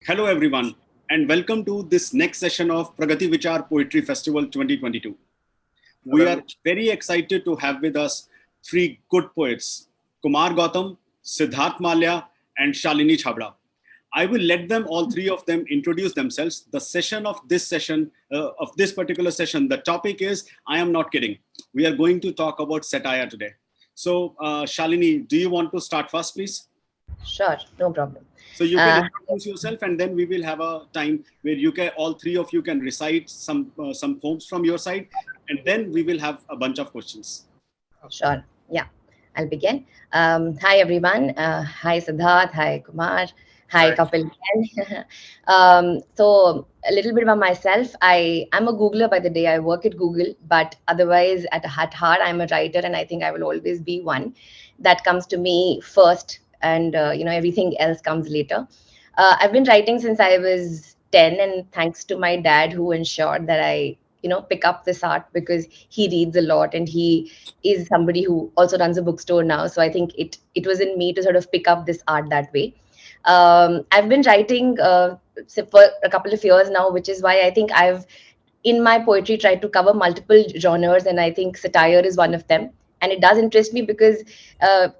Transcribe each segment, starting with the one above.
Hello everyone, and welcome to this next session of PragatiE Vichaar Poetry Festival 2022. We are very excited to have with us three good poets, Kumar Gautam, Sidhartha Mallya, and Shalini Chhabra. I will let them, all three of them, introduce themselves. The session of this particular session, the topic is, I am not kidding. We are going to talk about satire today. So Shalini, do you want to start first, please? Sure, no problem. So you can introduce yourself, and then we will have a time where all three of you can recite some poems from your side, and then we will have a bunch of questions. Sure, yeah, I'll begin. Hi everyone. Hi Sidharth. Hi Kumar. Hi Kapil. So a little bit about myself. I'm a Googler by the day. I work at Google, but otherwise at heart, I'm a writer, and I think I will always be one. That comes to me first, and everything else comes later. I've been writing since I was 10, and thanks to my dad who ensured that I pick up this art, because he reads a lot and he is somebody who also runs a bookstore now. So I think it was in me to sort of pick up this art that way. I've been writing for a couple of years now, which is why I think I've in my poetry tried to cover multiple genres, and I think satire is one of them. And it does interest me because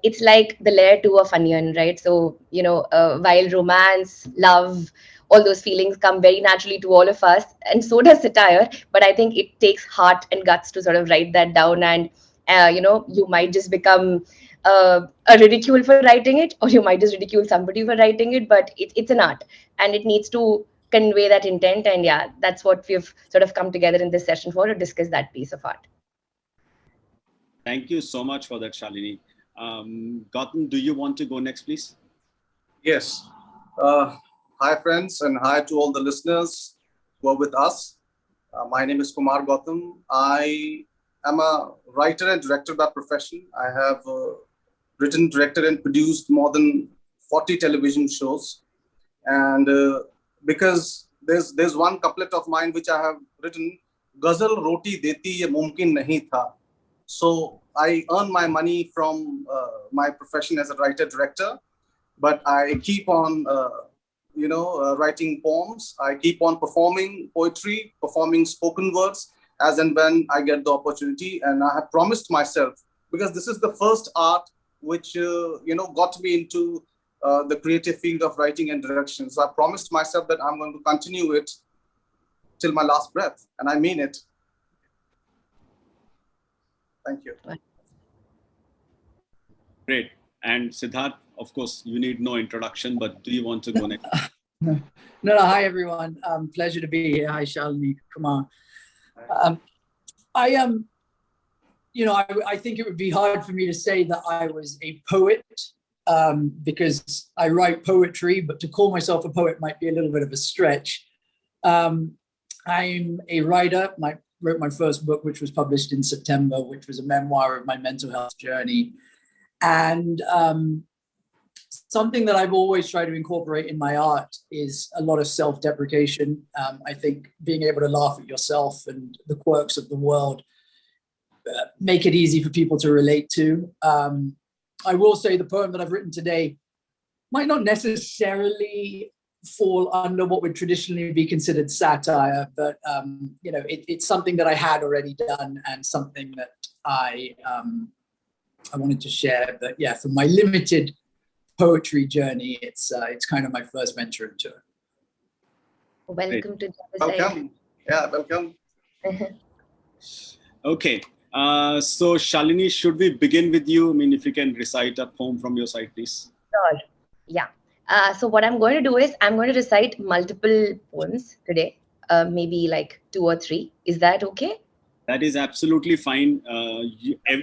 it's like the layer 2 of onion, right? So while romance, love, all those feelings come very naturally to all of us, and so does satire, but I think it takes heart and guts to sort of write that down. And you might just become a ridicule for writing it, or you might just ridicule somebody for writing it, but it's an art, and it needs to convey that intent. And yeah, that's what we've sort of come together in this session for, to discuss that piece of art. Thank you so much for that, Shalini. Gautam, do you want to go next, please? Yes. Hi, friends, and hi to all the listeners who are with us. My name is Kumar Gautam. I am a writer and director by profession. I have written, directed, and produced more than 40 television shows. And because there's one couplet of mine which I have written, Ghazal roti deti ye mumkin nahi tha. So I earn my money from my profession as a writer director, but I keep on writing poems. I keep on performing poetry, performing spoken words as and when I get the opportunity. And I have promised myself, because this is the first art which got me into the creative field of writing and direction. So I promised myself that I'm going to continue it till my last breath, and I mean it. Thank you. Great. And Sidharth, of course, you need no introduction, but do you want to go next? No, hi everyone. Pleasure to be here. Hi Shalini, Kumar. I think it would be hard for me to say that I was a poet because I write poetry, but to call myself a poet might be a little bit of a stretch. I'm a writer. Wrote my first book, which was published in September, which was a memoir of my mental health journey. And something that I've always tried to incorporate in my art is a lot of self-deprecation. I think being able to laugh at yourself and the quirks of the world make it easy for people to relate to. I will say the poem that I've written today might not necessarily fall under what would traditionally be considered satire, but it's something that I had already done and something that I wanted to share. But yeah, for my limited poetry journey, it's kind of my first venture into it. Welcome to the other Welcome. Yeah, welcome. Okay. So Shalini, should we begin with you? I mean, if you can recite a poem from your side, please. Sure. Yeah. So what I'm going to do is I'm going to recite multiple poems today, maybe like 2 or 3. Is that okay? That is absolutely fine.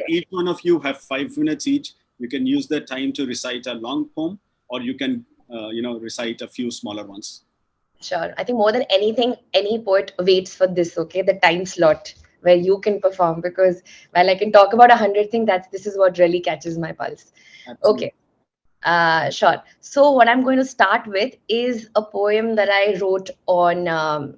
Each one of you have 5 minutes each. You can use that time to recite a long poem, or you can, recite a few smaller ones. Sure. I think more than anything, any poet waits for this, okay? The time slot where you can perform, because while I can talk about 100 things, this is what really catches my pulse. Absolutely. Okay. Sure. So what I'm going to start with is a poem that I wrote on,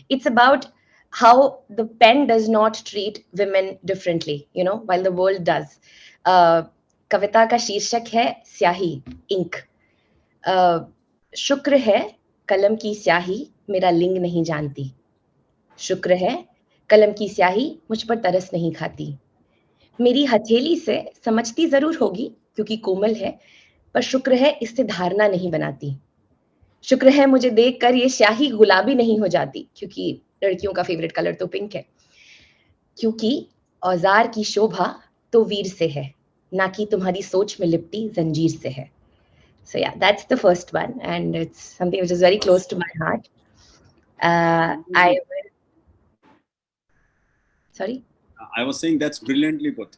it's about how the pen does not treat women differently, while the world does. कविता का शीर्षक है स्याही, ink. शुक्र है कलम की स्याही मेरा लिंग नहीं जानती, शुक्र है कलम की स्याही मुझ पर तरस नहीं खाती, मेरी हथेली से समझती जरूर होगी क्योंकि कोमल है, पर शुक्र है इससे धारणा नहीं बनाती, शुक्र है मुझे देखकर ये स्याही गुलाबी नहीं हो जाती, क्योंकि लड़कियों का फेवरेट कलर तो पिंक है, क्योंकि औजार की शोभा तो वीर से है, ना कि तुम्हारी सोच में लिपटी जंजीर से है. So yeah, that's the first one, and it's something which is very close to my heart. I will. Sorry. I was saying that's brilliantly put.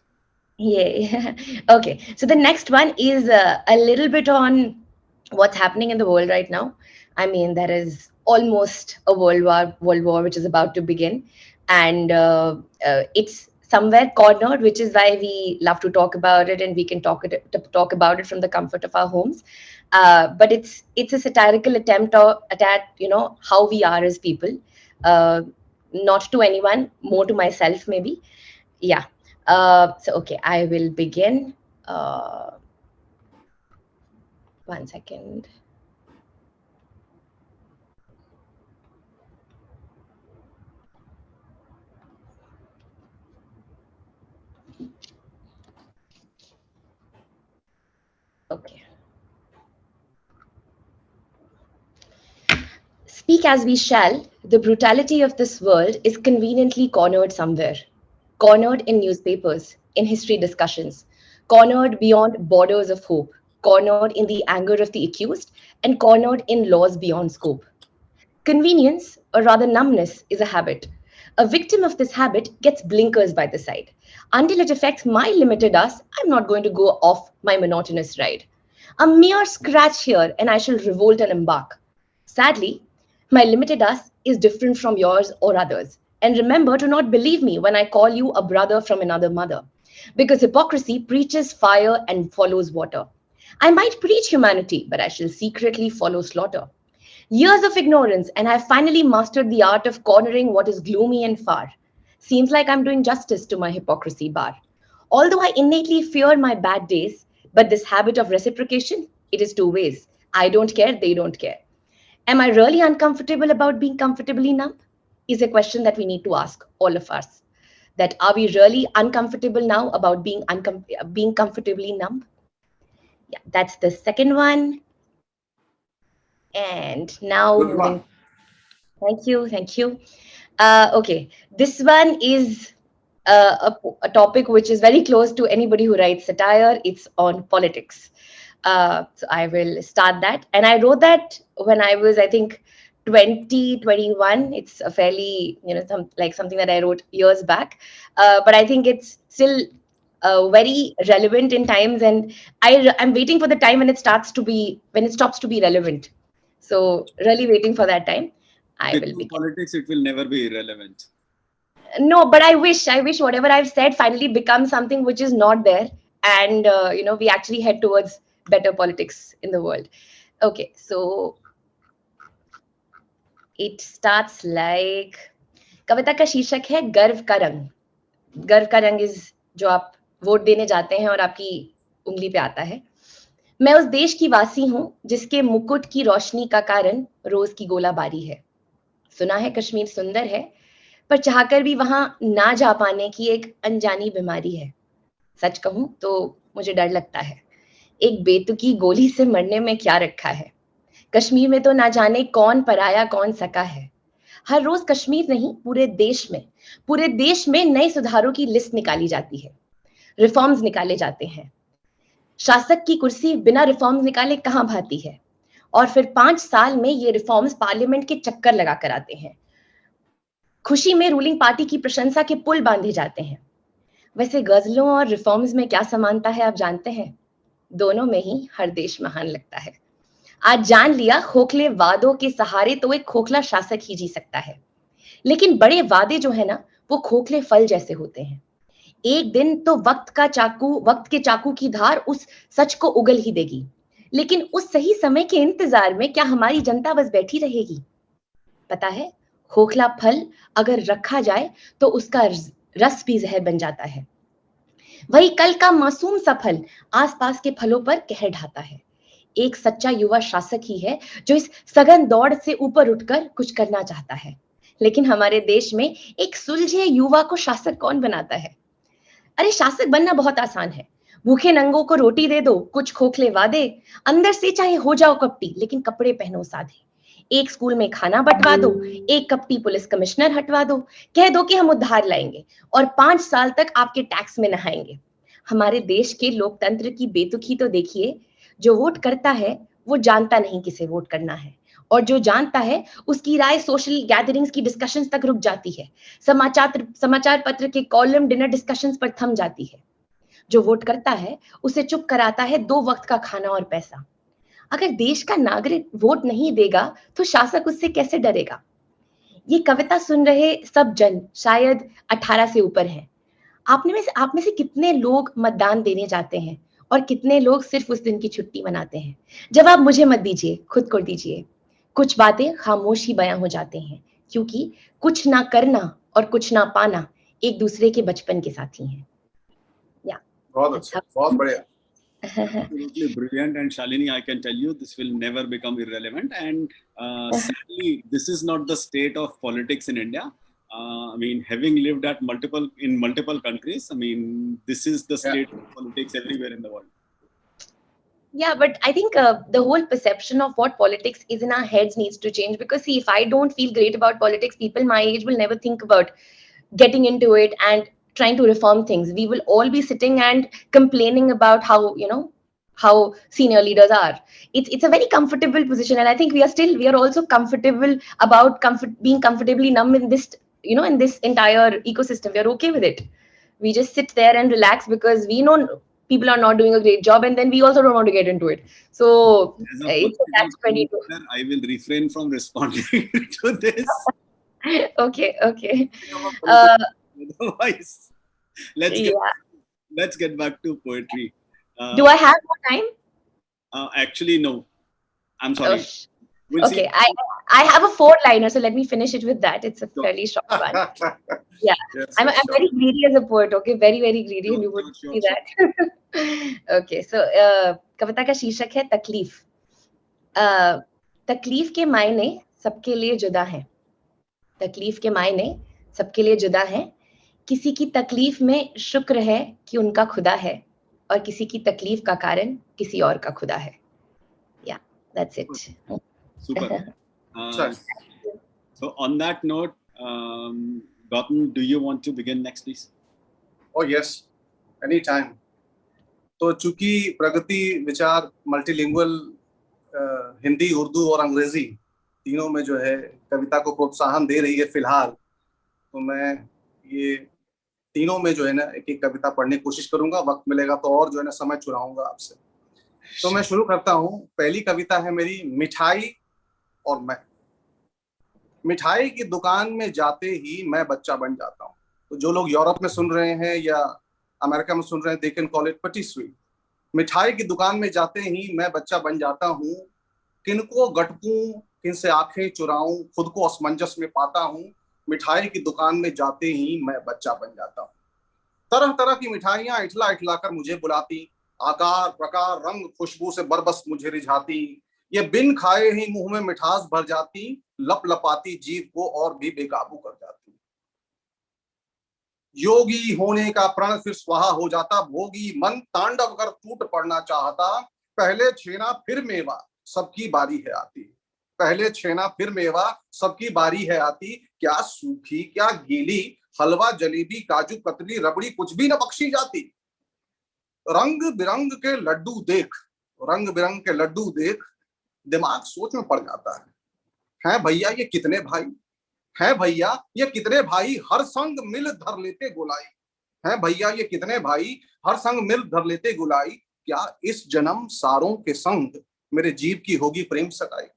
Yeah. Okay. So the next one is a little bit on what's happening in the world right now. I mean, there is almost a world war which is about to begin, and it's somewhere cornered, which is why we love to talk about it, and we can talk about it from the comfort of our homes. But it's a satirical attempt at how we are as people. Not to anyone, more to myself maybe. Yeah. So okay, I will begin. 1 second. Okay. Speak as we shall, the brutality of this world is conveniently cornered somewhere. Cornered in newspapers, in history discussions, cornered beyond borders of hope, cornered in the anger of the accused, and cornered in laws beyond scope. Convenience, or rather numbness, is a habit. A victim of this habit gets blinkers by the side. Until it affects my limited us, I'm not going to go off my monotonous ride. A mere scratch here, and I shall revolt and embark. Sadly, my limited us is different from yours or others. And remember to not believe me when I call you a brother from another mother. Because hypocrisy preaches fire and follows water. I might preach humanity, but I shall secretly follow slaughter. Years of ignorance, and I have finally mastered the art of cornering what is gloomy and far. Seems like I'm doing justice to my hypocrisy bar. Although I innately fear my bad days, but this habit of reciprocation, it is two ways. I don't care, they don't care. Am I really uncomfortable about being comfortably numb? Is a question that we need to ask, all of us. That are we really uncomfortable now about being comfortably numb? Yeah, that's the second one. And now Good one. Thank you. Okay, this one is a topic which is very close to anybody who writes satire. It's on politics. So I will start that. And I wrote that when I was, I think, 2021. It's a fairly, something that I wrote years back. But I think it's still very relevant in times. And I'm waiting for the time when it stops to be relevant. So really waiting for that time. I will begin. Politics, it will never be irrelevant. No, but I wish whatever I've said finally becomes something which is not there, and we actually head towards better politics in the world. Okay, so it starts like कविता का शीर्षक है गर्व का रंग. गर्व का रंग is जो आप वोट देने जाते हैं और आपकी उंगली पे आता है. मैं उस देश की वासी हूं जिसके मुकुट की रोशनी का कारण रोज की गोलाबारी है. सुना है कश्मीर सुंदर है, पर चाहकर भी वहां ना जा पाने की एक अनजानी बीमारी है. सच कहूं तो मुझे डर लगता है, एक बेतुकी गोली से मरने में क्या रखा है. कश्मीर में तो ना जाने कौन पराया कौन सका है. हर रोज कश्मीर नहीं पूरे देश में नए सुधारों की लिस्ट निकाली जाती है. रिफॉर्म्स निकाले जाते हैं. शासक की कुर्सी बिना रिफॉर्म्स निकाले कहां भाती है. और फिर 5 साल में ये रिफॉर्म्स पार्लियामेंट के चक्कर लगा कर आते हैं. खुशी में रूलिंग पार्टी की प्रशंसा के पुल बांधे जाते हैं. वैसे गजलों और रिफॉर्म्स में क्या समानता है आप जानते हैं. दोनों में ही हर देश महान लगता है. आज जान लिया खोखले वादों के सहारे तो एक खोखला शासक ही जी सकता है. लेकिन बड़े वादे जो है ना वो खोखले फल जैसे होते हैं. एक दिन तो वक्त के चाकू की धार उस सच को उगल ही देगी. लेकिन उस सही समय के इंतजार में क्या हमारी जनता बस बैठी रहेगी. पता है खोखला फल अगर रखा जाए तो उसका रस भी जहर बन जाता है. वही कल का मासूम सा फल आसपास के फलों पर कहर ढाता है. एक सच्चा युवा शासक ही है जो इस सघन दौड़ से ऊपर उठकर कुछ करना चाहता है। लेकिन हमारे देश में एक सुलझे युवा को शासक कौन बनाता है? अरे शासक बनना बहुत आसान है। भूखे नंगों को रोटी दे दो, कुछ खोखले वादे, अंदर से चाहे हो जाओ कपटी लेकिन कपड़े पहनो सादे। एक स्कूल में खाना बंटवा दो, एक कपटी पुलिस कमिश्नर हटवा दो, कह दो कि हम उद्धार लाएंगे और 5 साल तक आपके टैक्स में नहाएंगे। हमारे देश के लोकतंत्र की बेतुकी तो देखिए। जो वोट करता है वो जानता नहीं किसे वोट करना है, और जो जानता है उसकी राय सोशल गैदरिंग्स की डिस्कशंस तक रुक जाती है, समाचार पत्र के कॉलम डिनर डिस्कशंस पर थम जाती है। जो वोट करता है उसे चुप कराता है 2 वक्त का खाना और पैसा। अगर देश का नागरिक वोट नहीं देगा तो शासक उससे कैसे डरेगा? ये कविता सुन रहे सब जन शायद 18 से ऊपर हैं। आप में से कितने लोग मतदान देने जाते हैं और कितने लोग सिर्फ उस दिन की छुट्टी मनाते हैं? जवाब मुझे मत दीजिए, खुद को दीजिए। कुछ बातें खामोश ही बयां हो जाते हैं, क्योंकि कुछ ना करना और कुछ ना पाना एक दूसरे के बचपन के साथी हैं। बहुत अच्छा, बहुत बढ़िया। Absolutely brilliant. And Shalini, I can tell you, this will never become irrelevant. And sadly, this is not the state of politics in India. I mean, having lived at multiple countries, I mean, this is the state of politics everywhere in the world. Yeah, but I think the whole perception of what politics is in our heads needs to change, because see, if I don't feel great about politics, people my age will never think about getting into it and trying to reform things. We will all be sitting and complaining about how senior leaders are. It's a very comfortable position, and I think we are also comfortable about being comfortably numb in this, in this entire ecosystem. We are okay with it. We just sit there and relax because we know people are not doing a great job, and then we also don't want to get into it. So it's a catch-22. I will refrain from responding to this. Okay. Otherwise, let's get back to poetry. Do I have more time? Actually, no. I'm sorry. We'll see. I have a 4-liner, so let me finish it with that. It's a fairly short one. Yeah, yes, I'm very greedy as a poet. Okay, very greedy, and you would see that. Okay, so कविता का शीर्षक है तकलीफ। तकलीफ के मायने सबके लिए जुदा हैं। तकलीफ के मायने सबके लिए जुदा हैं। किसी की तकलीफ में शुक्र है कि उनका खुदा है, और किसी की तकलीफ का कारण किसी और का खुदा है। Yeah, that's it. Super. So on that note, Gautam, do you want to begin next, please? Oh yes, anytime. तो चूंकि प्रगति विचार मल्टीलिंगुअल हिंदी, उर्दू और अंग्रेजी तीनों में जो है कविता को प्रोत्साहन दे रही है फिलहाल, तो मैं ये तीनों में जो है ना एक एक कविता पढ़ने की कोशिश करूंगा। वक्त मिलेगा तो और जो है ना समय चुराऊंगा आपसे। तो मैं शुरू करता हूँ। पहली कविता है मेरी, मिठाई और मैं। मिठाई की दुकान में जाते ही मैं बच्चा बन जाता हूँ। तो जो लोग यूरोप में सुन रहे हैं या अमेरिका में सुन रहे हैं, दे कैन कॉल इट पेटिस्ट्री। मिठाई की दुकान में जाते ही मैं बच्चा बन जाता हूँ। किनको गटकूं, किनसे आंखें चुराऊं, खुद को असमंजस में पाता हूँ। मिठाई की दुकान में जाते ही मैं बच्चा बन जाता हूँ। तरह तरह की मिठाइयां इठला इठला कर मुझे बुलाती, आकार प्रकार रंग खुशबू से बरबस मुझे रिझाती। ये बिन खाए ही मुंह में मिठास भर जाती, लप लपाती जीभ को और भी बेकाबू कर जाती। योगी होने का प्रण फिर स्वाहा हो जाता, भोगी मन तांडव कर टूट पड़ना चाहता। पहले छेना फिर मेवा सबकी बारी है आती, पहले छेना फिर मेवा सबकी बारी है आती। क्या सूखी क्या गीली, हलवा जलेबी काजू कतली रबड़ी कुछ भी न बख्शी जाती। रंग बिरंग के लड्डू देख, रंग बिरंग के लड्डू देख दिमाग सोच में पड़ जाता है भैया ये कितने भाई, है भैया ये कितने भाई हर संग मिल धर लेते गोलाई। है भैया ये कितने भाई हर संग मिल धर लेते गोलाई। क्या इस जन्म सारों के संग मेरे जीव की होगी प्रेम सगाई।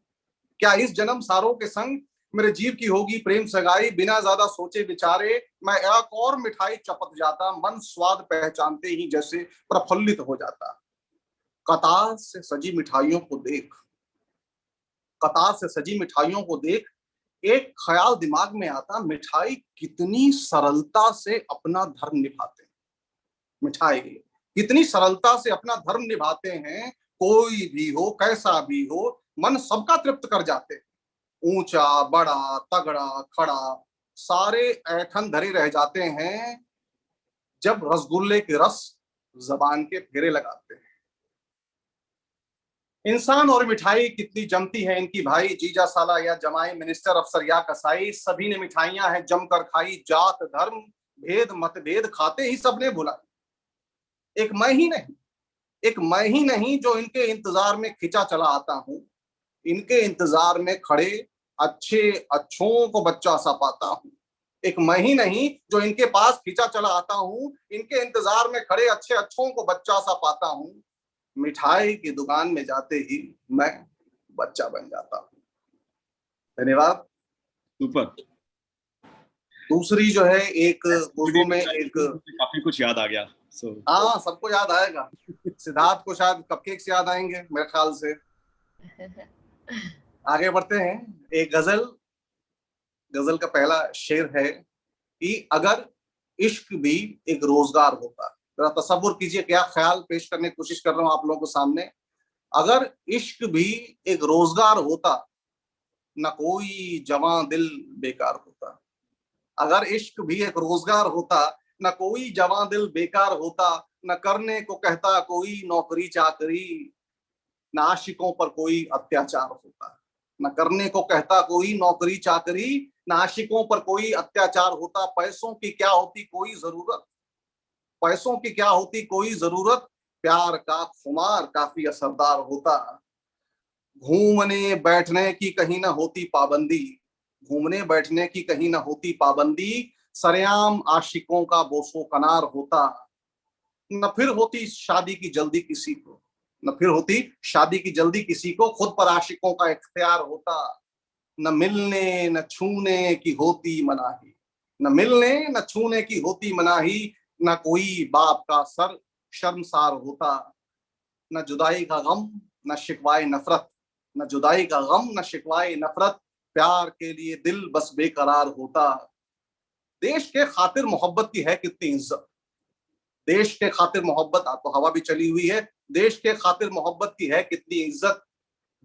क्या इस जन्म सारों के संग मेरे जीव की होगी प्रेम सगाई। बिना ज्यादा सोचे विचारे मैं एक और मिठाई चपक जाता, मन स्वाद पहचानते ही जैसे प्रफुल्लित हो जाता। कतार से सजी मिठाइयों को देख, कतार से सजी मिठाइयों को देख एक ख्याल दिमाग में आता, मिठाई कितनी सरलता से अपना धर्म निभाते हैं। मिठाई कितनी सरलता से अपना धर्म निभाते हैं। कोई भी हो, कैसा भी हो, मन सबका तृप्त कर जाते। ऊंचा, बड़ा, तगड़ा, खड़ा, सारे ऐठन धरे रह जाते हैं जब रसगुल्ले के रस जबान के फेरे लगाते हैं। इंसान और मिठाई कितनी जमती है इनकी भाई, जीजा साला या जमाई, मिनिस्टर अफसर या कसाई, सभी ने मिठाइयां हैं जमकर खाई। जात धर्म भेद मतभेद खाते ही सबने भुलाई। एक मैं ही नहीं जो इनके इंतजार में खिंचा चला आता हूं। इनके इंतजार में खड़े अच्छे अच्छों को बच्चा सा पाता हूं। एक मैं ही नहीं जो इनके पास खिंचा चला आता हूं। इनके इंतजार में खड़े अच्छे अच्छों को बच्चा सा पाता हूं। मिठाई की दुकान में जाते ही मैं बच्चा बन जाता हूं। धन्यवाद। सुपर। दूसरी जो है, एक उर्दू में एक, काफी कुछ याद आ गया। हाँ, सबको याद आएगा। सिद्धार्थ को शायद कपकेक्स याद आएंगे मेरे ख्याल से। आगे बढ़ते हैं। एक गजल का पहला शेर है कि अगर इश्क भी एक रोजगार होता। जरा तसव्वुर कीजिए, क्या ख्याल पेश करने की कोशिश कर रहा हूं आप लोगों के सामने। अगर इश्क भी एक रोजगार होता, न कोई जवां दिल बेकार होता। अगर इश्क भी एक रोजगार होता, न कोई जवां दिल बेकार होता। न करने को कहता कोई नौकरी चाकरी, न आशिकों पर कोई अत्याचार होता। न करने को कहता कोई नौकरी चाकरी, न आशिकों पर कोई अत्याचार होता। पैसों की क्या होती कोई जरूरत, पैसों की क्या होती कोई जरूरत, प्यार का खुमार काफी असरदार होता। घूमने बैठने की कहीं ना होती पाबंदी, घूमने बैठने की कहीं ना होती पाबंदी, सरेआम आशिकों का बोसो कनार होता। न फिर होती शादी की जल्दी किसी को, न फिर होती शादी की जल्दी किसी को, खुद पर आशिकों का इख्तियार होता। न मिलने न छूने की होती मनाही, न मिलने न छूने की होती मनाही, न कोई बाप का सर शर्मसार होता। न जुदाई का गम न शिकवाए नफरत, न जुदाई का गम न शिकवाए नफरत, प्यार के लिए दिल बस बेकरार होता। देश के खातिर मोहब्बत की है कितनी इज्जत, देश के खातिर मोहब्बत, तो हवा भी चली हुई है। देश के खातिर मोहब्बत की है कितनी इज्जत,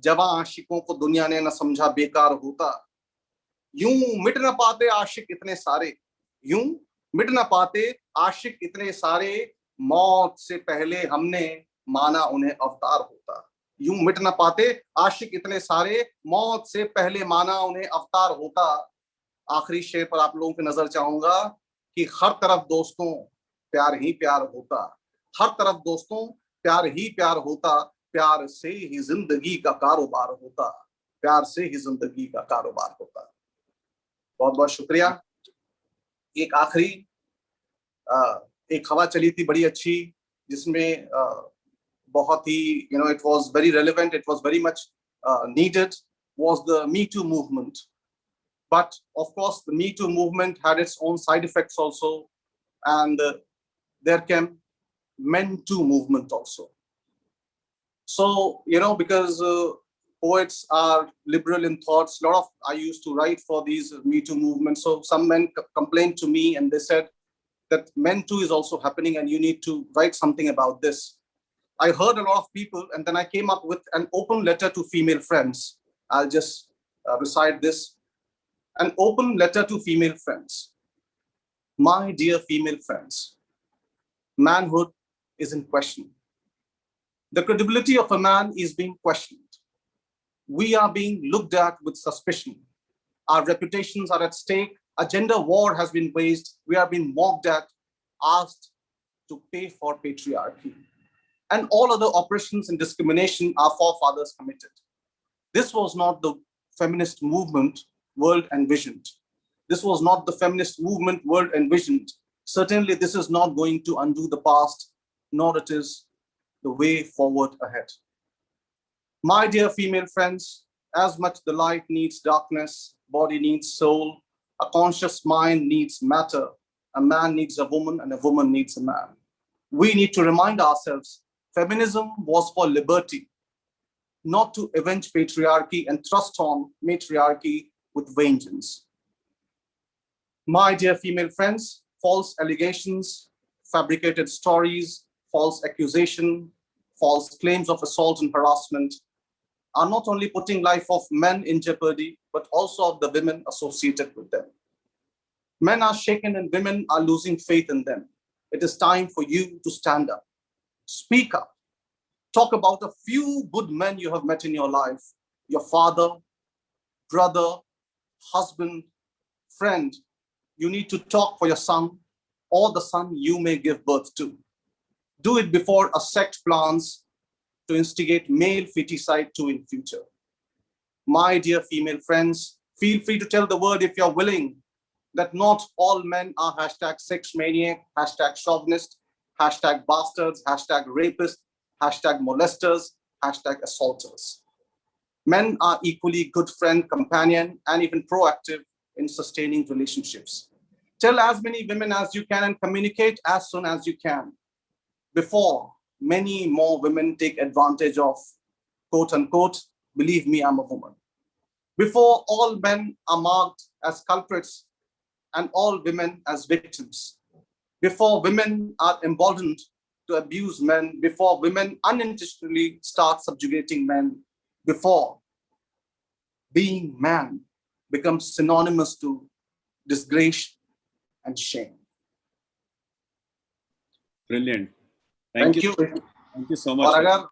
जवां आशिकों को दुनिया ने न समझा बेकार होता। यूं मिट न पाते आशिक इतने सारे, यूं मिट न पाते आशिक इतने सारे, मौत से पहले हमने माना उन्हें अवतार होता। यूं मिट न पाते आशिक इतने सारे, मौत से पहले माना उन्हें अवतार होता। आखिरी शेर पर आप लोगों की नजर चाहूंगा कि हर तरफ दोस्तों प्यार ही प्यार होता, हर तरफ दोस्तों प्यार ही प्यार होता, प्यार से ही जिंदगी का कारोबार होता, प्यार से ही जिंदगी का कारोबार होता। बहुत बहुत शुक्रिया। एक आखिरी एक हवा चली थी बड़ी अच्छी, जिसमें बहुत ही it was very relevant, it was very much needed, was the Me Too movement. But of course the Me Too movement had its own side effects also, and there came Men Too movement also. So because poets are liberal in thoughts, I used to write for these Me Too movements. So some men complained to me and they said that Men Too is also happening and you need to write something about this. I heard a lot of people, and then I came up with an open letter to female friends. I'll just recite this. An open letter to female friends. My dear female friends, manhood is in question. The credibility of a man is being questioned. We are being looked at with suspicion. Our reputations are at stake. A gender war has been waged. We are being mocked at, asked to pay for patriarchy. And all other oppressions and discrimination our forefathers committed. This was not the feminist movement world envisioned. This was not the feminist movement world envisioned. Certainly, this is not going to undo the past, nor it is the way forward ahead. My dear female friends, as much the light needs darkness, body needs soul, a conscious mind needs matter, a man needs a woman, and a woman needs a man. We need to remind ourselves, feminism was for liberty, not to avenge patriarchy and thrust on matriarchy with vengeance. My dear female friends, false allegations, fabricated stories, false accusation, false claims of assault and harassment are not only putting life of men in jeopardy, but also of the women associated with them. Men are shaken and women are losing faith in them. It is time for you to stand up, speak up, talk about a few good men you have met in your life, your father, brother, husband, friend. You need to talk for your son or the son you may give birth to. Do it before a sect plans to instigate male feticide too in future. My dear female friends, feel free to tell the world if you're willing that not all men are hashtag sex maniac, hashtag chauvinist, hashtag bastards, hashtag rapists, hashtag molesters, hashtag assaulters. Men are equally good friend, companion, and even proactive in sustaining relationships. Tell as many women as you can and communicate as soon as you can before many more women take advantage of, quote unquote, believe me, I'm a woman. Before all men are marked as culprits and all women as victims. Before women are emboldened to abuse men, before women unintentionally start subjugating men, before being man becomes synonymous to disgrace and shame. Brilliant. Thank you. Thank you so much. और अगर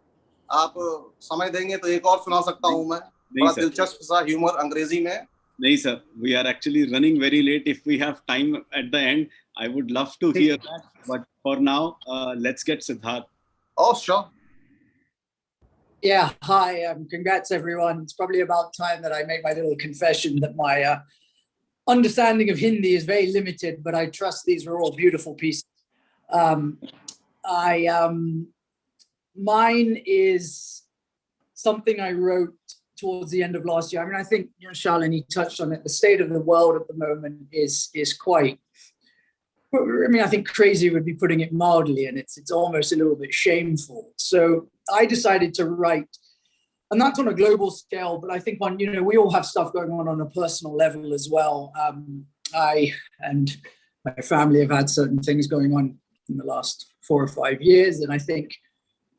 आप समय देंगे तो एक और सुना सकता हूं मैं, बड़ा दिलचस्प सा ह्यूमर अंग्रेजी में. नहीं sir, we are actually running very late. If we have time at the end, I would love to hear that. But for now, let's get Sidhartha. Oh, sure. Yeah, hi, congrats everyone. It's probably about time that I make my little confession that my understanding of Hindi is very limited, but I trust these were all beautiful pieces. Mine is something I wrote towards the end of last year. I mean, I think, you know, Shalini touched on it. The state of the world at the moment is quite, I mean, I think crazy would be putting it mildly, and it's almost a little bit shameful. So I decided to write, and that's on a global scale, but I think on, you know, we all have stuff going on a personal level as well. I and my family have had certain things going on in the last 4 or 5 years, and I think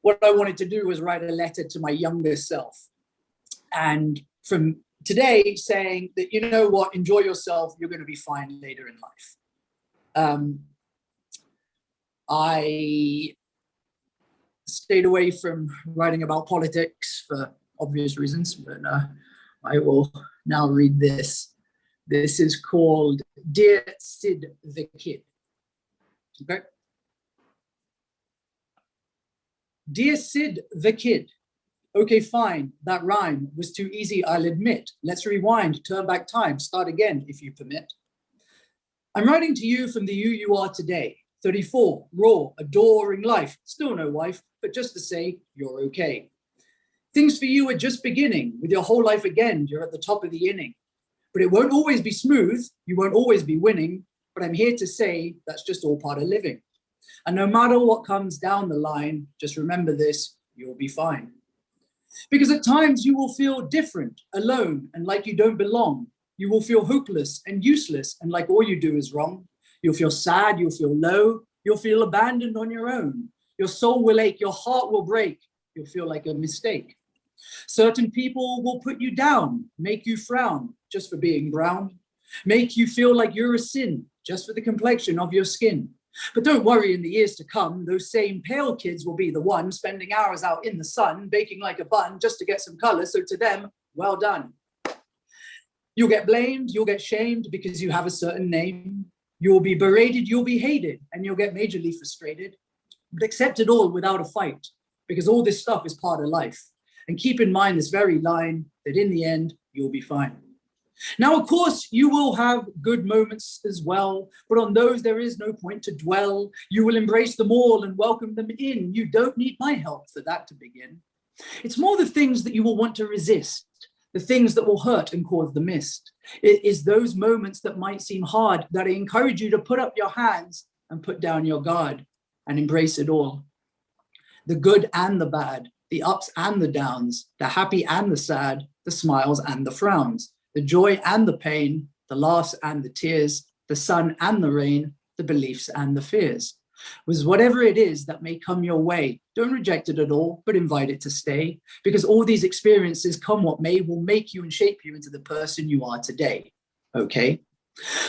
what I wanted to do was write a letter to my younger self. And from today saying that, you know what, enjoy yourself, you're going to be fine later in life. I stayed away from writing about politics for obvious reasons, but I will now read this. This is called Dear Sid the Kid. Okay. Dear Sid the Kid. Okay, fine, that rhyme was too easy, I'll admit. Let's rewind, turn back time, start again, if you permit. I'm writing to you from the you are today, 34, raw, adoring life, still no wife, but just to say, you're okay. Things for you are just beginning, with your whole life again, you're at the top of the inning. But it won't always be smooth, you won't always be winning, but I'm here to say that's just all part of living. And no matter what comes down the line, just remember this, you'll be fine. Because at times you will feel different, alone, and like you don't belong. You will feel hopeless and useless, and like all you do is wrong. You'll feel sad, you'll feel low, you'll feel abandoned on your own. Your soul will ache, your heart will break, you'll feel like a mistake. Certain people will put you down, make you frown, just for being brown. Make you feel like you're a sin, just for the complexion of your skin. But don't worry, in the years to come, those same pale kids will be the ones spending hours out in the sun, baking like a bun just to get some color. So to them, well done. You'll get blamed, you'll get shamed because you have a certain name. You'll be berated, you'll be hated, and you'll get majorly frustrated. But accept it all without a fight, because all this stuff is part of life. And keep in mind this very line, that in the end, you'll be fine. Now, of course, you will have good moments as well, but on those there is no point to dwell. You will embrace them all and welcome them in. You don't need my help for that to begin. It's more the things that you will want to resist, the things that will hurt and cause the mist. It is those moments that might seem hard that I encourage you to put up your hands and put down your guard and embrace it all. The good and the bad, the ups and the downs, the happy and the sad, the smiles and the frowns, the joy and the pain, the laughs and the tears, the sun and the rain, the beliefs and the fears. was whatever it is that may come your way, don't reject it at all, but invite it to stay, because all these experiences, come what may, will make you and shape you into the person you are today. Okay?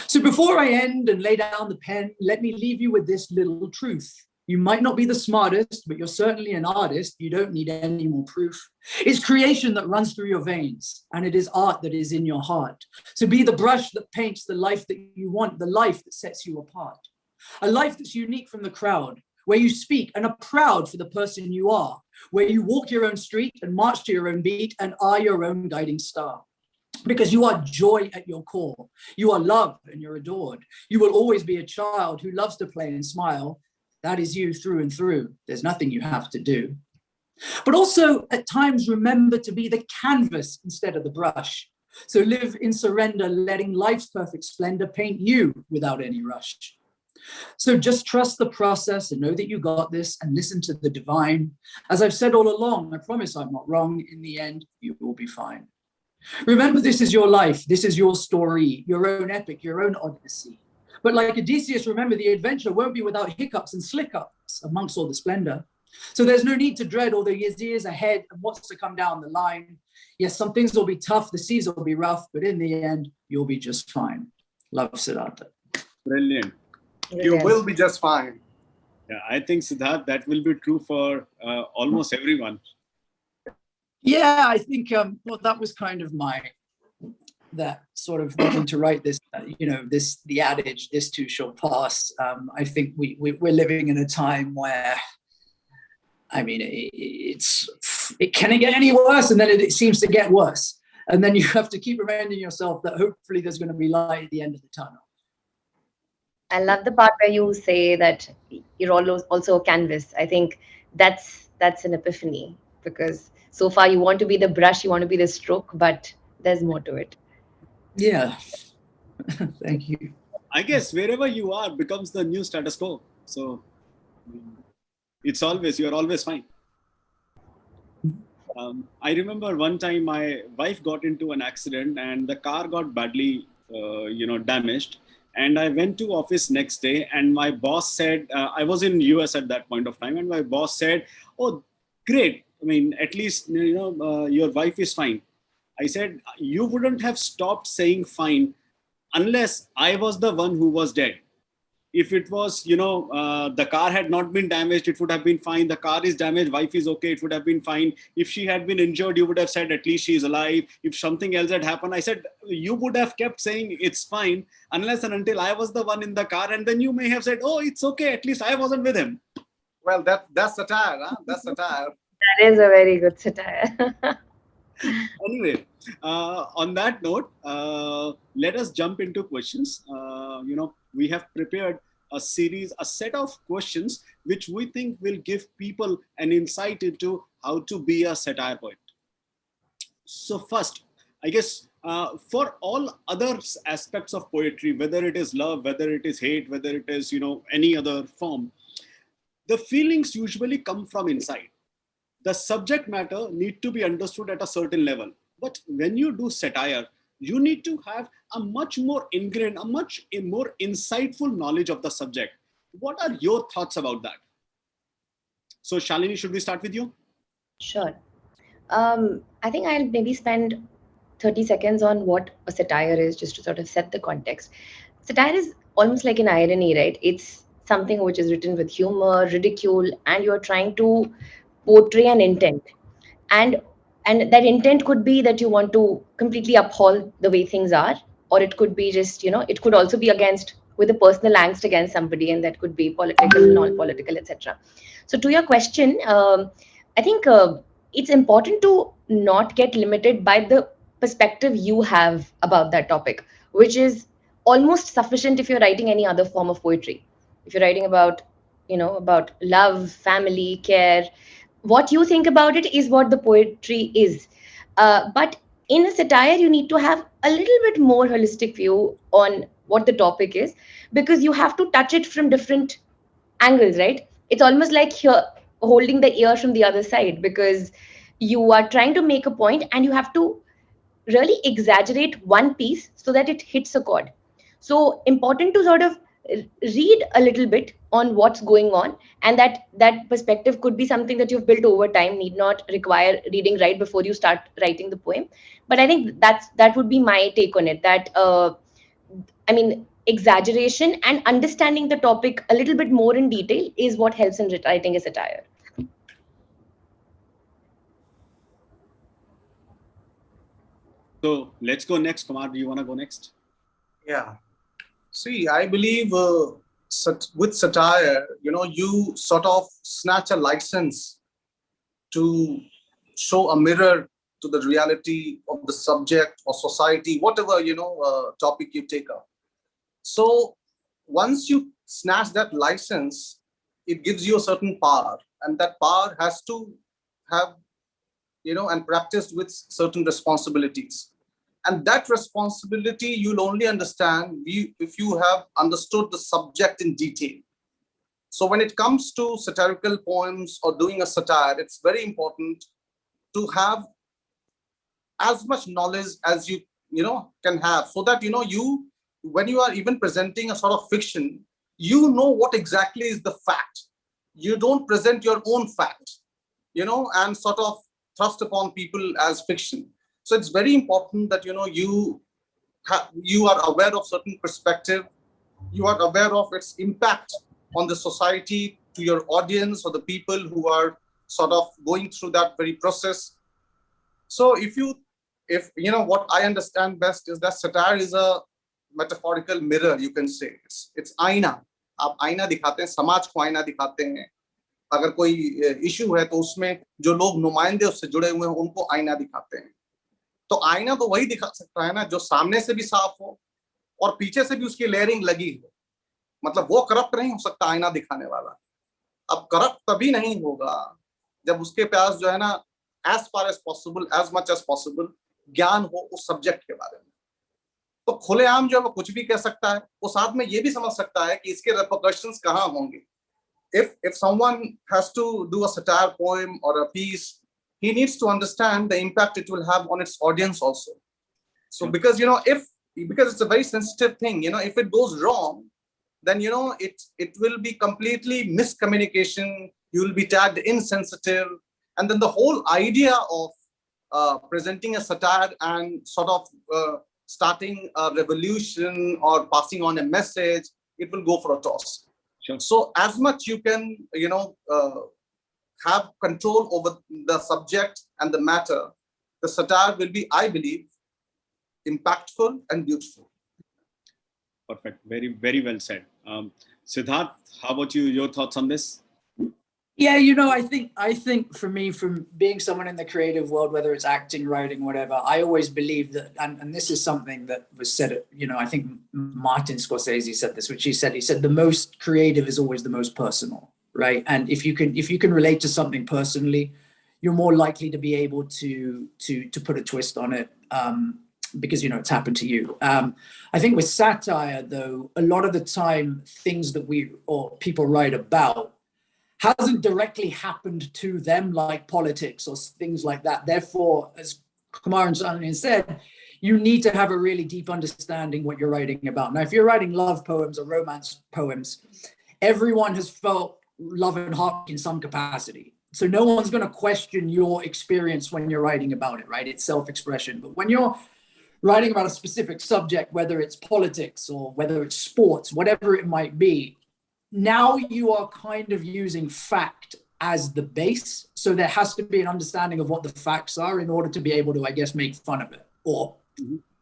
So before I end and lay down the pen, let me leave you with this little truth. You might not be the smartest, but you're certainly an artist. You don't need any more proof. It's creation that runs through your veins, and it is art that is in your heart. So be the brush that paints the life that you want, the life that sets you apart. A life that's unique from the crowd, where you speak and are proud for the person you are, where you walk your own street and march to your own beat and are your own guiding star. Because you are joy at your core. You are loved and you're adored. You will always be a child who loves to play and smile. That is you through and through. There's nothing you have to do. But also at times remember to be the canvas instead of the brush. So live in surrender, letting life's perfect splendor paint you without any rush. So just trust the process and know that you got this, and listen to the divine. As I've said all along, I promise I'm not wrong. In the end, you will be fine. Remember, this is your life. This is your story, your own epic, your own odyssey. But like Odysseus, remember, the adventure won't be without hiccups and slick-ups amongst all the splendor. So there's no need to dread all the years ahead and what's to come down the line. Yes, some things will be tough, the seas will be rough, but in the end, you'll be just fine. Love, Sidhartha. Brilliant. You will be just fine. Yeah, I think, Sidharth, that will be true for almost everyone. Yeah, I think, well, that was kind of that sort of wanting to write this, the adage, this too shall pass. I think we're living in a time where, I mean, it can't get any worse, and then it seems to get worse. And then you have to keep reminding yourself that hopefully there's going to be light at the end of the tunnel. I love the part where you say that you're also a canvas. I think that's an epiphany, because so far you want to be the brush, you want to be the stroke, but there's more to it. Yeah. Thank you. I guess wherever you are becomes the new status quo. So you're always fine. I remember one time my wife got into an accident and the car got badly, damaged. And I went to office next day, and my boss said, I was in US at that point of time, and my boss said, "Oh, great. I mean, at least, your wife is fine." I said, "You wouldn't have stopped saying fine unless I was the one who was dead. If it was, the car had not been damaged, it would have been fine. The car is damaged, wife is okay, it would have been fine. If she had been injured, you would have said, at least she is alive. If something else had happened," I said, "you would have kept saying it's fine unless and until I was the one in the car. And then you may have said, oh, it's okay, at least I wasn't with him." Well, that's satire, huh? That's satire. That is a very good satire. Anyway, on that note, let us jump into questions. We have prepared a set of questions which we think will give people an insight into how to be a satire poet. So first, I guess, for all other aspects of poetry, whether it is love, whether it is hate, whether it is, any other form, the feelings usually come from inside. The subject matter need to be understood at a certain level. But when you do satire, you need to have a much more ingrained, a more insightful knowledge of the subject. What are your thoughts about that? So Shalini, should we start with you? Sure. I think I'll maybe spend 30 seconds on what a satire is, just to sort of set the context. Satire is almost like an irony, right? It's something which is written with humor, ridicule, and you're trying to portray an intent. And that intent could be that you want to completely uphold the way things are, or it could be just, it could also be with a personal angst against somebody, and that could be political, non-political, etc. So to your question, I think it's important to not get limited by the perspective you have about that topic, which is almost sufficient if you're writing any other form of poetry. If you're writing about, about love, family, care, what you think about it is what the poetry is. But in a satire, you need to have a little bit more holistic view on what the topic is, because you have to touch it from different angles, right? It's almost like holding the ear from the other side, because you are trying to make a point and you have to really exaggerate one piece so that it hits a chord. So important to sort of read a little bit on what's going on, and that perspective could be something that you've built over time, need not require reading right before you start writing the poem. But I think that would be my take on it, that I mean, exaggeration and understanding the topic a little bit more in detail is what helps in writing a satire. So let's go next. Kumar, do you want to go next? Yeah. See, I believe with satire, you sort of snatch a license to show a mirror to the reality of the subject or society, whatever, topic you take up. So once you snatch that license, it gives you a certain power, and that power has to have, and practiced with certain responsibilities. And that responsibility you'll only understand if you have understood the subject in detail. So when it comes to satirical poems or doing a satire, it's very important to have as much knowledge as you can have, so that you, when you are even presenting a sort of fiction, you know what exactly is the fact. You don't present your own fact, and sort of thrust upon people as fiction. So it's very important that you are aware of certain perspective, you are aware of its impact on the society, to your audience, or the people who are sort of going through that very process. So if what I understand best is that satire is a metaphorical mirror, you can say. It's आईना. आप आईना दिखाते हैं, समाज को आईना दिखाते हैं. अगर कोई इशू है तो उसमें जो लोग नुमाइंदे उससे जुड़े हुए हैं उनको आईना दिखाते हैं. तो आईना तो वही दिखा सकता है ना जो सामने से भी साफ हो और पीछे से भी उसकी लेयरिंग लगी हो. मतलब वो करप्ट नहीं हो सकता आईना दिखाने वाला. अब करप्ट तभी नहीं होगा जब उसके पास जो है ना as far as possible, as much as possible ज्ञान हो उस सब्जेक्ट के बारे में. तो खुलेआम जो है वो कुछ भी कह सकता है, वो साथ में ये भी समझ सकता है कि इसके repercussions कहाँ होंगे. If someone has to do a satire poem or a piece, he needs to understand the impact it will have on its audience also. So because because it's a very sensitive thing, if it goes wrong, then it will be completely miscommunication. You will be tagged insensitive, and then the whole idea of presenting a satire and sort of starting a revolution or passing on a message, it will go for a toss. Sure. So as much you can have control over the subject and the matter, the satire will be, I believe, impactful and beautiful. Perfect. Very, very well said. Sidharth, how about you? Your thoughts on this? Yeah, I think for me, from being someone in the creative world, whether it's acting, writing, whatever, I always believe that, and this is something that was said, I think Martin Scorsese said this, which he said the most creative is always the most personal, right? And if you can relate to something personally, you're more likely to be able to put a twist on it, because it's happened to you. I think with satire, though, a lot of the time things that people write about hasn't directly happened to them, like politics or things like that. Therefore, as Kumar and Shalini said, you need to have a really deep understanding what you're writing about. Now, if you're writing love poems or romance poems, everyone has felt love and heart in some capacity. So no one's going to question your experience when you're writing about it, right? It's self-expression. But when you're writing about a specific subject, whether it's politics or whether it's sports, whatever it might be, now you are kind of using fact as the base. So there has to be an understanding of what the facts are in order to be able to, I guess, make fun of it or,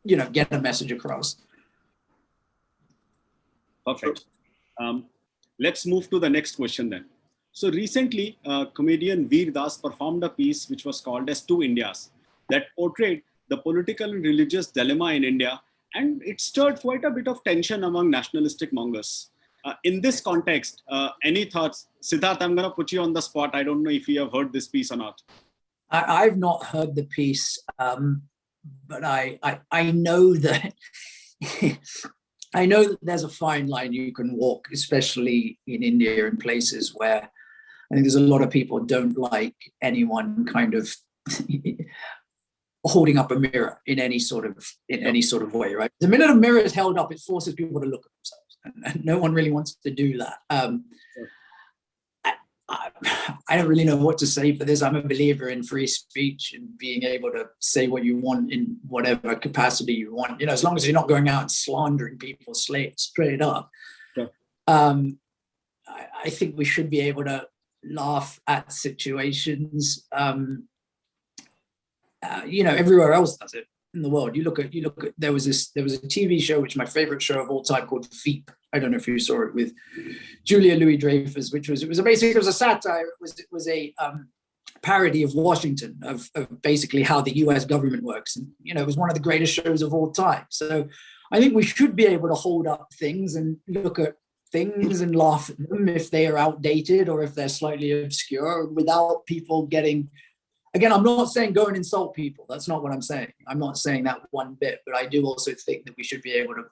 get a message across. Perfect. Let's move to the next question then. So recently, comedian Vir performed a piece which was called as Two Indias, that portrayed the political and religious dilemma in India, and it stirred quite a bit of tension among nationalistic mongers. In this context, any thoughts? Sidharth, I'm going to put you on the spot. I don't know if you have heard this piece or not. I've not heard the piece, but I know that I know that there's a fine line you can walk, especially in India, in places where I think there's a lot of people don't like anyone kind of holding up a mirror in any sort of way, right? The minute a mirror is held up, it forces people to look at themselves. and no one really wants to do that. I don't really know what to say for this. I'm a believer in free speech and being able to say what you want in whatever capacity you want. As long as you're not going out and slandering people straight up. Sure. I think we should be able to laugh at situations. Everywhere else does it in the world. You look at. There was a TV show, which is my favorite show of all time, called Veep. I don't know if you saw it, with Julia Louis-Dreyfus, it was a satire. It was a parody of Washington, of basically how the US government works. And, it was one of the greatest shows of all time. So I think we should be able to hold up things and look at things and laugh at them if they are outdated or if they're slightly obscure, without people getting... Again, I'm not saying go and insult people. That's not what I'm saying. I'm not saying that one bit, but I do also think that we should be able to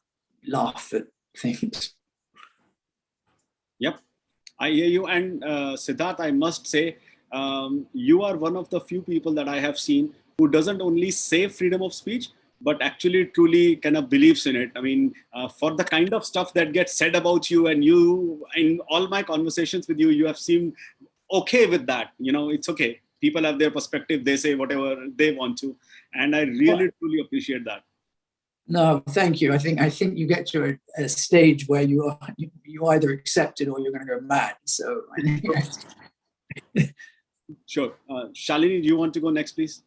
laugh at things. Yep, I hear you. And Sidharth, I must say, you are one of the few people that I have seen who doesn't only say freedom of speech, but actually truly kind of believes in it. I mean, for the kind of stuff that gets said about you, and you, in all my conversations with you, you have seemed okay with that. It's okay. People have their perspective. They say whatever they want to. And I really, truly appreciate that. No, thank you. I think you get to a stage where you either accept it or you're going to go mad. So I think Sure. Shalini, do you want to go next, please?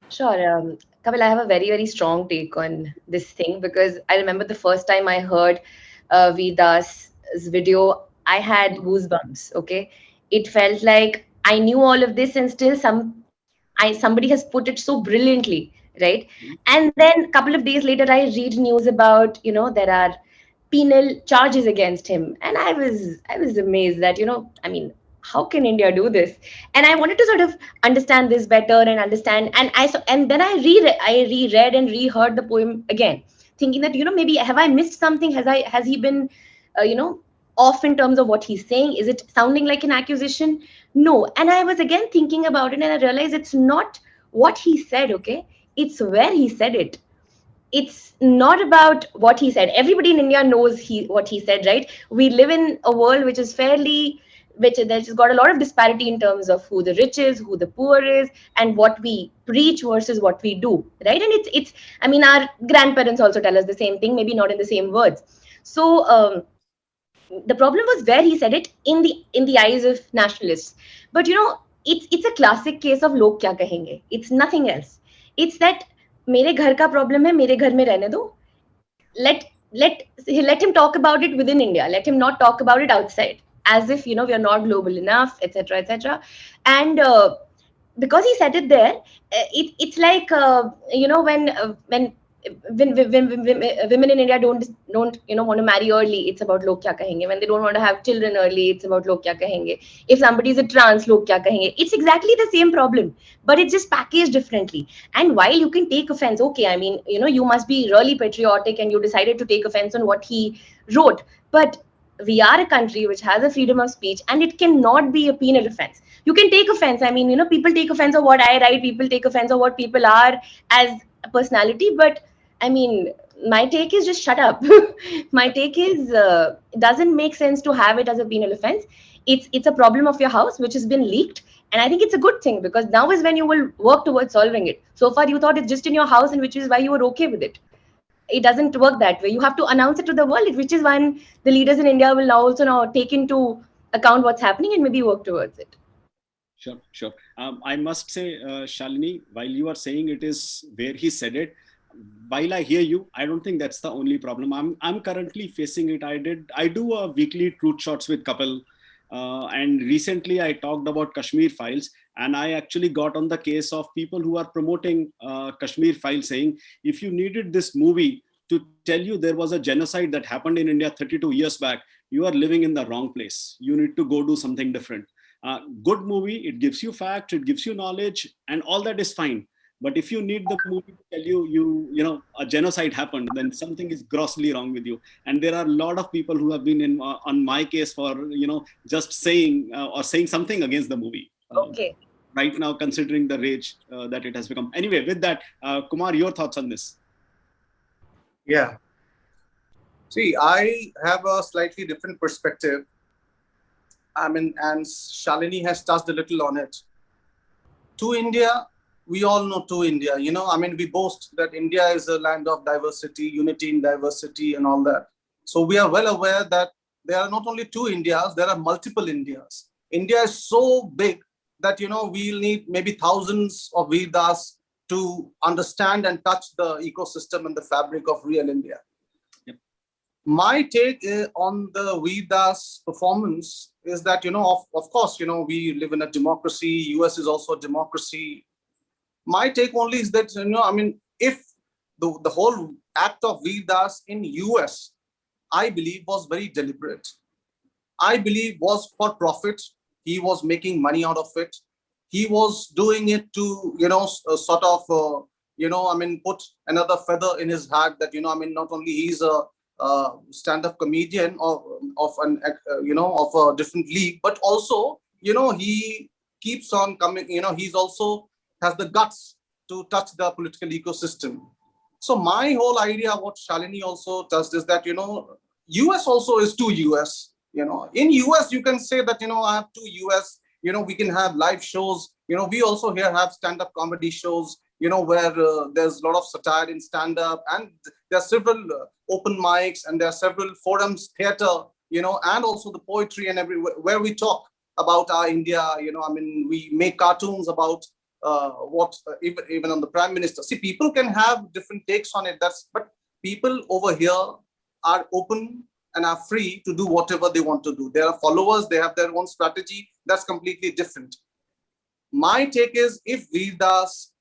Sure. Kapil, I have a very, very strong take on this thing, because I remember the first time I heard Vidas' video, I had goosebumps, okay? It felt like I knew all of this, and still somebody has put it so brilliantly, right? And then a couple of days later, I read news about, there are penal charges against him. And I was amazed that, how can India do this? And I wanted to sort of understand this better and understand. And then I reread and reheard the poem again, thinking that, maybe have I missed something? Has he been, off in terms of what he's saying? Is it sounding like an accusation? No. And I was again thinking about it, and I realized it's not what he said, okay? It's where he said it. It's not about what he said. Everybody in India knows what he said, right? We live in a world which has got a lot of disparity in terms of who the rich is, who the poor is, and what we preach versus what we do, right? And our grandparents also tell us the same thing, maybe not in the same words. So the problem was where he said it, in the eyes of nationalists. But it's a classic case of log kya kahenge. It's nothing else. It's that मेरे घर का problem है, मेरे घर में रहने दो. Let him talk about it within India. Let him not talk about it outside, as if we are not global enough, etc., etc. And because he said it there, it's like when women in India don't want to marry early, it's about log kya kahenge. When they don't want to have children early, it's about log kya kahenge. If somebody is a trans, log kya kahenge. It's exactly the same problem, but it's just packaged differently. And while you can take offense, okay, you must be really patriotic and you decided to take offense on what he wrote, but we are a country which has a freedom of speech, and it cannot be a penal offense. You can take offense. People take offense of what I write. People take offense of what people are as a personality, but my take is just shut up. My take is doesn't make sense to have it as a penal offense. It's a problem of your house which has been leaked, and I think it's a good thing, because now is when you will work towards solving it. So far you thought it's just in your house, and which is why you were okay with it. It doesn't work that way. You have to announce it to the world, which is when the leaders in India will now take into account what's happening and maybe work towards it. Sure. I must say, Shalini, while you are saying it is where he said it, while I hear you, I don't think that's the only problem. I'm currently facing it. I do a weekly truth shots with Kapil, and recently I talked about Kashmir Files, and I actually got on the case of people who are promoting Kashmir Files, saying if you needed this movie to tell you there was a genocide that happened in India 32 years back, you are living in the wrong place. You need to go do something different. Good movie, it gives you facts, it gives you knowledge, and all that is fine. But if you need the movie to tell you a genocide happened, then something is grossly wrong with you. And there are a lot of people who have been on my case for just saying or saying something against the movie. Okay. Right now, considering the rage that it has become. Anyway, with that, Kumar, your thoughts on this? Yeah. See, I have a slightly different perspective. I mean, and Shalini has touched a little on it. To India, we all know to India. I mean, we boast that India is a land of diversity, unity in diversity, and all that. So we are well aware that there are not only two Indias, there are multiple Indias. India is so big that, we'll need maybe thousands of Vedas to understand and touch the ecosystem and the fabric of real India. Yep. My take on the Vedas performance is that, of course, we live in a democracy. US is also a democracy. My take only is that, I mean, if the whole act of Vedas in US, I believe, was very deliberate. I believe was for profit. He was making money out of it. He was doing it to, sort of, I mean, put another feather in his hat that, I mean, not only he's a stand-up comedian of a different league, but also, he keeps on coming, he's also has the guts to touch the political ecosystem. So my whole idea, what Shalini also touched, is that, US also is too US. In US, you can say that, I have two US, we can have live shows. We also here have stand-up comedy shows, where there's a lot of satire in stand-up, and there are several open mics, and there are several forums, theater, and also the poetry and everywhere where we talk about our India. I mean, we make cartoons about even on the Prime Minister. See, people can have different takes on it. But people over here are open and are free to do whatever they want to do. There are followers, they have their own strategy. That's completely different. My take is, if Vedas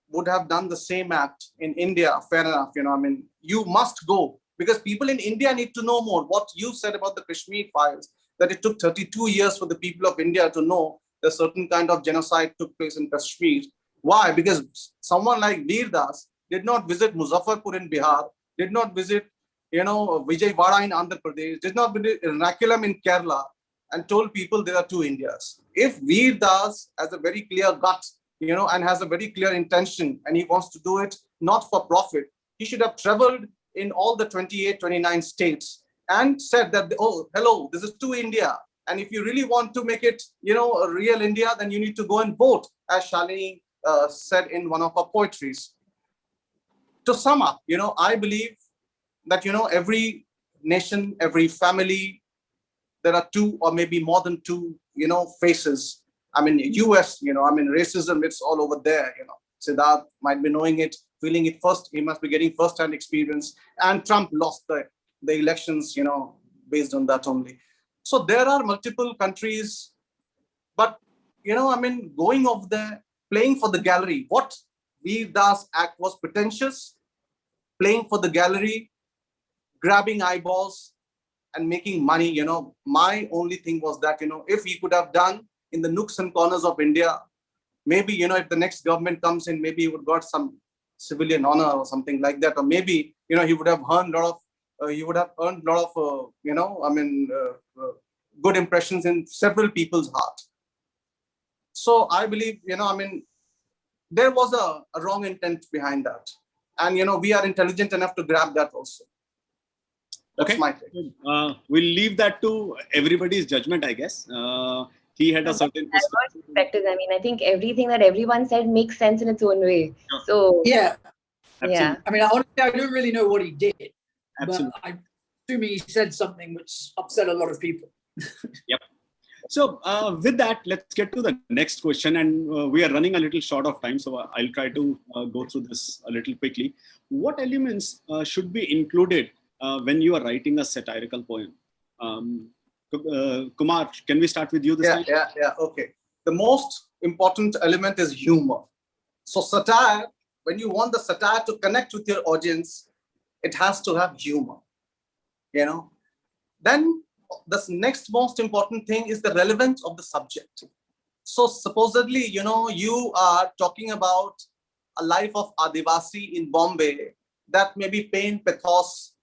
would have done the same act in India, fair enough, I mean, you must go, because people in India need to know more. What you said about the Kashmir files, that it took 32 years for the people of India to know a certain kind of genocide took place in Kashmir. Why? Because someone like Veerdas did not visit Muzaffarpur in Bihar, did not visit, Vijayawada in Andhra Pradesh, did not visit Ernakulam in Kerala, and told people there are two Indias. If Veerdas has a very clear gut, and has a very clear intention, and he wants to do it not for profit, he should have traveled in all the 28, 29 states and said that, oh, hello, this is two India. And if you really want to make it, a real India, then you need to go and vote, as Shalini said in one of her poetries. To sum up, I believe that, every nation, every family, there are two or maybe more than two, faces. I mean, US, I mean, racism, it's all over there, Sidhartha might be knowing it, feeling it first. He must be getting first-hand experience. And Trump lost the elections, based on that only. So there are multiple countries, but, I mean, going over there, playing for the gallery. What Veerdas act was pretentious, playing for the gallery, grabbing eyeballs and making money. My only thing was that, if he could have done in the nooks and corners of India, maybe, if the next government comes in, maybe he would got some civilian honor or something like that. Or maybe, he would have earned a lot of, good impressions in several people's heart. So I believe, I mean, there was a wrong intent behind that. And, we are intelligent enough to grab that also. That's my take. We'll leave that to everybody's judgment, I guess. He had a certain perspective. I mean, I think everything that everyone said makes sense in its own way. Sure. So Yeah. Absolutely. Yeah. I mean, honestly, I don't really know what he did, Absolutely. but I'm assuming he said something which upset a lot of people. Yep. So with that, let's get to the next question. And we are running a little short of time, so I'll try to go through this a little quickly. What elements should be included when you are writing a satirical poem? Kumar, can we start with you this time? Yeah. Okay. The most important element is humor. So satire, when you want the satire to connect with your audience, it has to have humor. Then the next most important thing is the relevance of the subject. So supposedly, you are talking about a life of Adivasi in Bombay, that may be pain, pathos.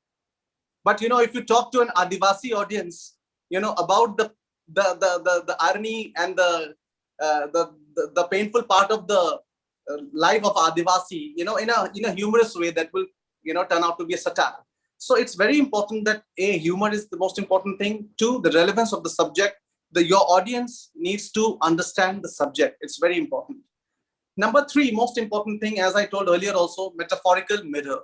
But, if you talk to an Adivasi audience, about the irony and the painful part of the life of Adivasi, in a humorous way, that will, turn out to be a satire. So it's very important that A, humor is the most important thing. Two, the relevance of the subject. Your audience needs to understand the subject. It's very important. Number three, most important thing, as I told earlier also, metaphorical mirror.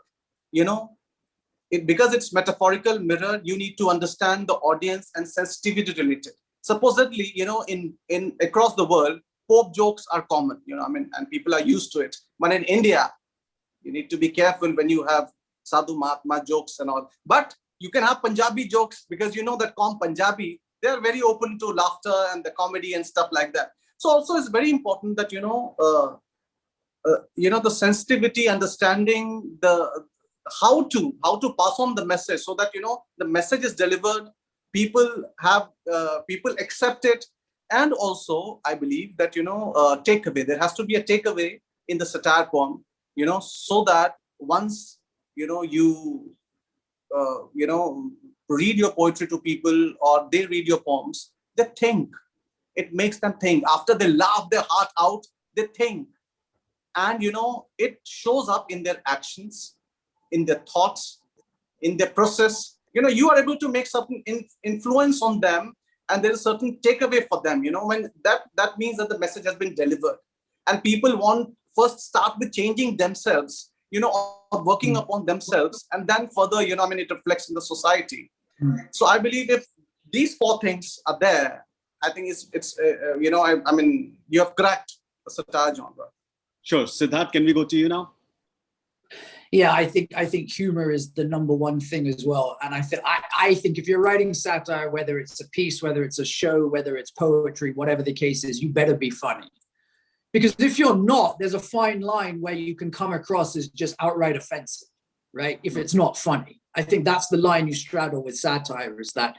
Because it's metaphorical mirror, you need to understand the audience and sensitivity related. Supposedly, in across the world, Pope jokes are common, and people are used to it. But in India, you need to be careful when you have Sadhu Mahatma jokes and all. But you can have Punjabi jokes because that Punjabi, they are very open to laughter and the comedy and stuff like that. So also it's very important that, the sensitivity, understanding how to pass on the message so that, the message is delivered, people accept it. And also, I believe that, takeaway, there has to be a takeaway in the satire poem, so that once, you read your poetry to people or they read your poems, they think. It makes them think. After they laugh their heart out, they think. And, it shows up in their actions, in their thoughts, in their process. You are able to make certain influence on them, and there is certain takeaway for them, when that means that the message has been delivered. And people want first start with changing themselves, or working upon themselves, and then further, it reflects in the society. So I believe if these four things are there, I think it's you have cracked the satire genre. Sure. Sidharth, can we go to you now? Yeah, I think humor is the number one thing as well. And I think if you're writing satire, whether it's a piece, whether it's a show, whether it's poetry, whatever the case is, you better be funny. Because if you're not, there's a fine line where you can come across as just outright offensive, right? If it's not funny. I think that's the line you straddle with satire, is that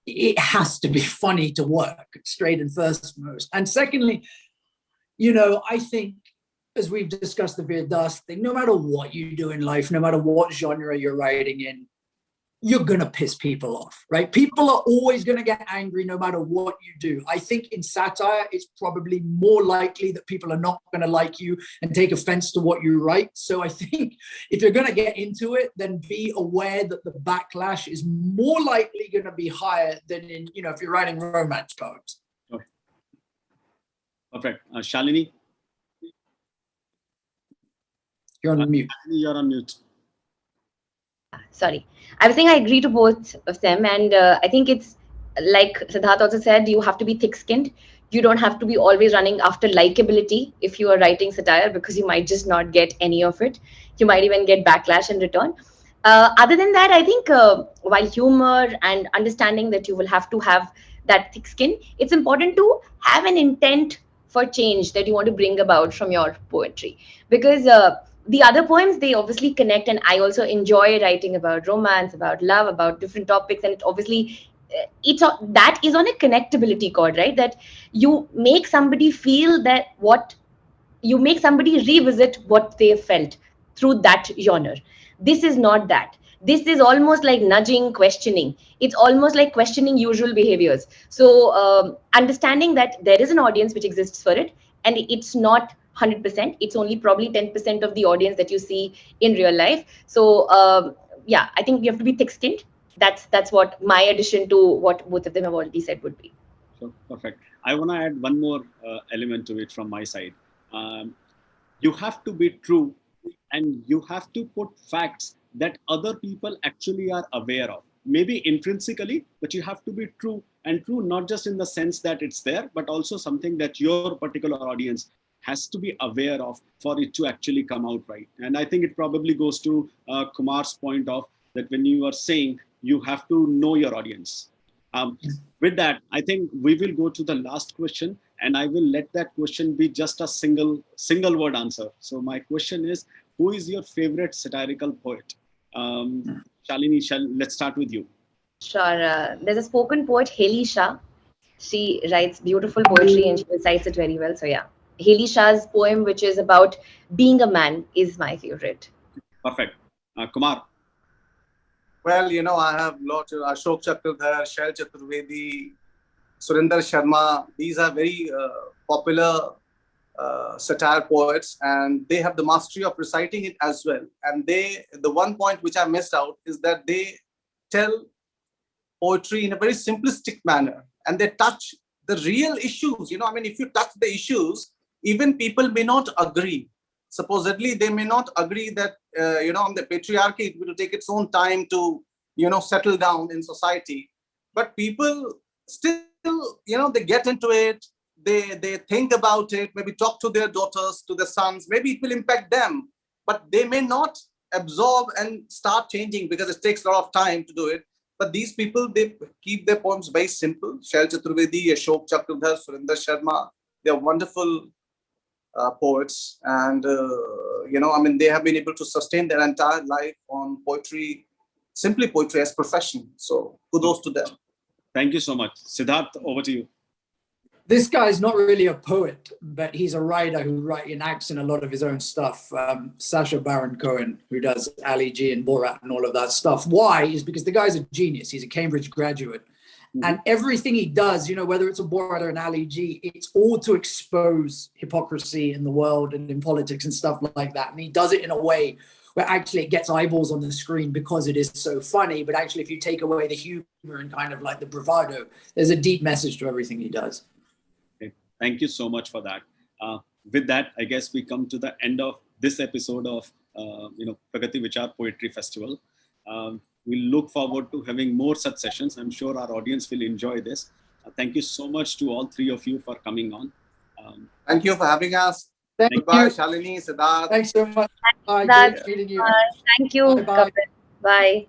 it has to be funny to work, straight and first most. And secondly, I think, as we've discussed the Vir Das thing, no matter what you do in life, no matter what genre you're writing in, you're going to piss people off, right? People are always going to get angry no matter what you do. I think in satire, it's probably more likely that people are not going to like you and take offense to what you write. So I think if you're going to get into it, then be aware that the backlash is more likely going to be higher than in, if you're writing romance poems. Okay. Perfect. Shalini? You're on mute. You're on mute. Sorry. I was saying I agree to both of them. And I think it's like Sidhartha also said, you have to be thick-skinned. You don't have to be always running after likability if you are writing satire, because you might just not get any of it. You might even get backlash in return. Other than that, I think while humor and understanding that you will have to have that thick skin, it's important to have an intent for change that you want to bring about from your poetry. Because the other poems, they obviously connect, and I also enjoy writing about romance, about love, about different topics, and it obviously that is on a connectability chord, right? That you make somebody feel that you make somebody revisit what they felt through that genre. This is not that. This is almost like nudging, questioning. It's almost like questioning usual behaviors. So understanding that there is an audience which exists for it, and it's not 100%. It's only probably 10% of the audience that you see in real life. So yeah, I think you have to be thick-skinned. That's what my addition to what both of them have already said would be. So perfect. I want to add one more element to it from my side. You have to be true, and you have to put facts that other people actually are aware of. Maybe intrinsically, but you have to be true, and true not just in the sense that it's there, but also something that your particular audience has to be aware of for it to actually come out right. And I think it probably goes to Kumar's point of that when you are saying you have to know your audience. With that, I think we will go to the last question, and I will let that question be just a single word answer. So my question is, who is your favorite satirical poet? Shalini, let's start with you. Sure. There's a spoken poet, Haley Shah. She writes beautiful poetry and she recites it very well. So yeah, Haley Shah's poem, which is about being a man, is my favorite. Perfect. Kumar. Well, I have lots of Ashok Chakradhar, Shail Chaturvedi, Surinder Sharma. These are very popular satire poets, and they have the mastery of reciting it as well. And the one point which I missed out is that they tell poetry in a very simplistic manner, and they touch the real issues. I mean, if you touch the issues, even people may not agree. Supposedly, they may not agree that, on the patriarchy, it will take its own time to, settle down in society. But people still, they get into it, they think about it, maybe talk to their daughters, to their sons, maybe it will impact them, but they may not absorb and start changing because it takes a lot of time to do it. But these people, they keep their poems very simple. Shail Chaturvedi, Ashok Chakradhar, Surinder Sharma, they are wonderful poets. And, they have been able to sustain their entire life on poetry, simply poetry as profession. So kudos to them. Thank you so much. Sidhartha, over to you. This guy's not really a poet, but he's a writer who enacts in a lot of his own stuff. Sacha Baron Cohen, who does Ali G and Borat and all of that stuff. Why? Is because the guy's a genius. He's a Cambridge graduate. Mm-hmm. And everything he does, whether it's a Borat or an Ali G, it's all to expose hypocrisy in the world and in politics and stuff like that. And he does it in a way where actually it gets eyeballs on the screen because it is so funny. But actually, if you take away the humor and kind of like the bravado, there's a deep message to everything he does. Thank you so much for that. With that, I guess we come to the end of this episode of PragatiE Vichaar Poetry Festival. We look forward to having more such sessions. I'm sure our audience will enjoy this. Thank you so much to all three of you for coming on. Thank you for having us. Goodbye, Shalini, Sidhartha. Thanks so much. Bye. Great meeting you. Thank you, Bye. Kapil. Bye.